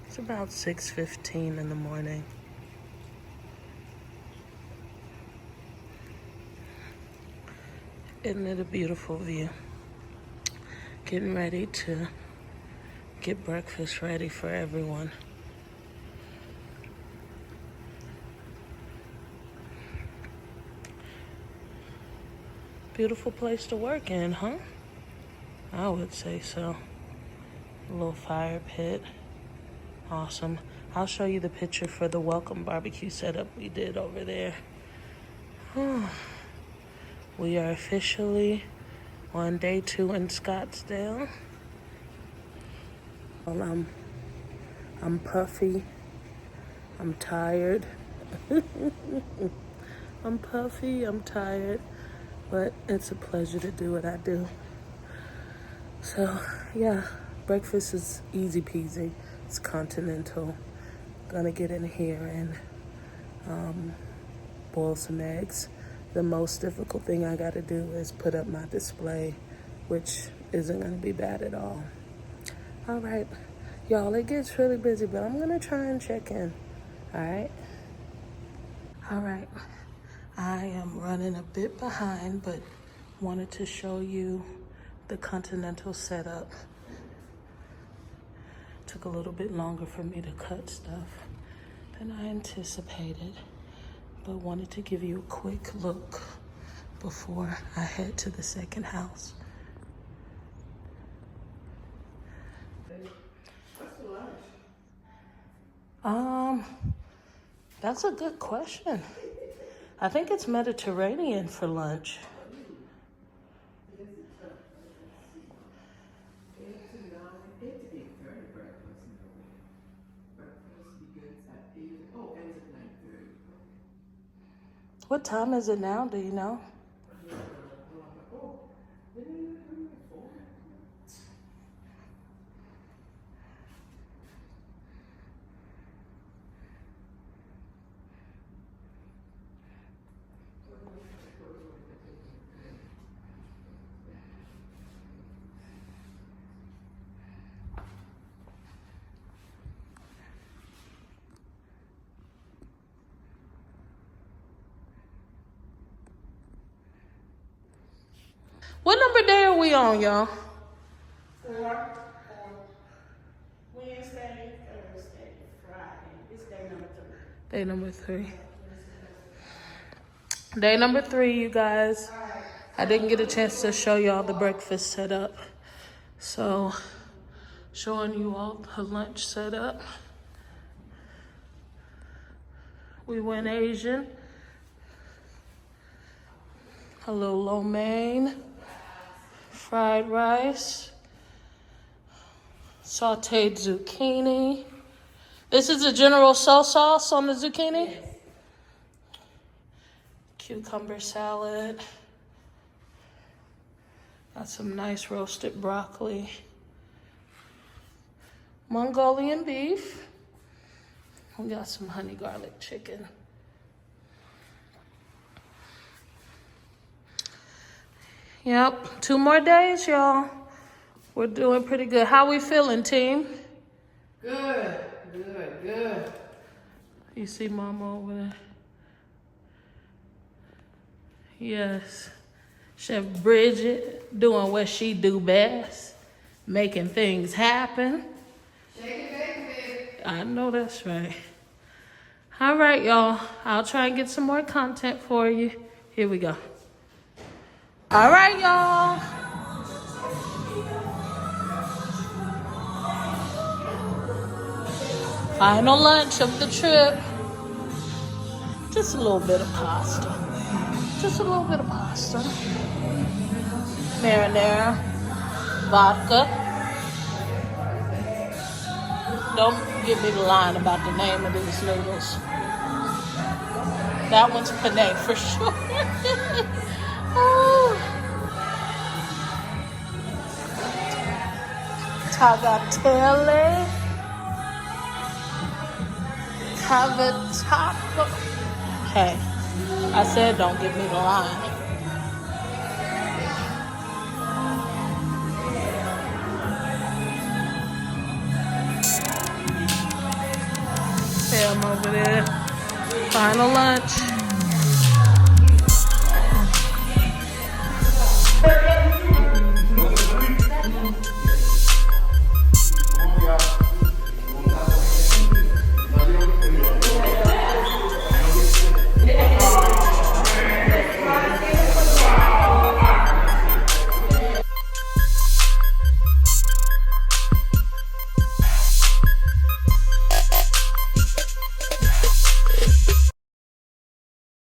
It's about 6:15 in the morning. Isn't it a beautiful view? Getting ready to get breakfast ready for everyone. Beautiful place to work in, huh? I would say so. A little fire pit. Awesome. I'll show you the picture for the welcome barbecue setup we did over there. We are officially on day 2 in Scottsdale. Well, I'm puffy. I'm tired. I'm puffy. I'm tired. But it's a pleasure to do what I do. So, yeah, breakfast is easy peasy. It's continental. Gonna get in here and boil some eggs. The most difficult thing I gotta do is put up my display, which isn't gonna be bad at all. All right, y'all, it gets really busy, but I'm gonna try and check in, all right? All right, I am running a bit behind, but wanted to show you the continental setup. Took a little bit longer for me to cut stuff than I anticipated, but wanted to give you a quick look before I head to the second house. That's a good question. I think it's Mediterranean for lunch. What time is it now? Do you know? What number day are we on, y'all? 4. Wednesday, Thursday, Friday. It's day number 3. Day number 3. Day number 3, you guys. I didn't get a chance to show y'all the breakfast setup. So, showing you all the lunch setup. We went Asian. A little lo mein, fried rice, sauteed zucchini. This is a General Tso sauce on the zucchini? Yes. Cucumber salad. Got some nice roasted broccoli. Mongolian beef. We got some honey garlic chicken. Yep, 2 more days, y'all. We're doing pretty good. How we feeling, team? Good. You see Mama over there? Yes. Chef Bridget doing what she do best, making things happen. Shake it, baby. I know that's right. All right, y'all. I'll try and get some more content for you. Here we go. All right, y'all. Final lunch of the trip. Just a little bit of pasta. Just a little bit of pasta. Marinara. Vodka. Don't give me the line about the name of these noodles. That one's penne for sure. Oh. Tagliatelle. Cavatappo. Hey, I said don't give me the line. I'm over there. Final lunch.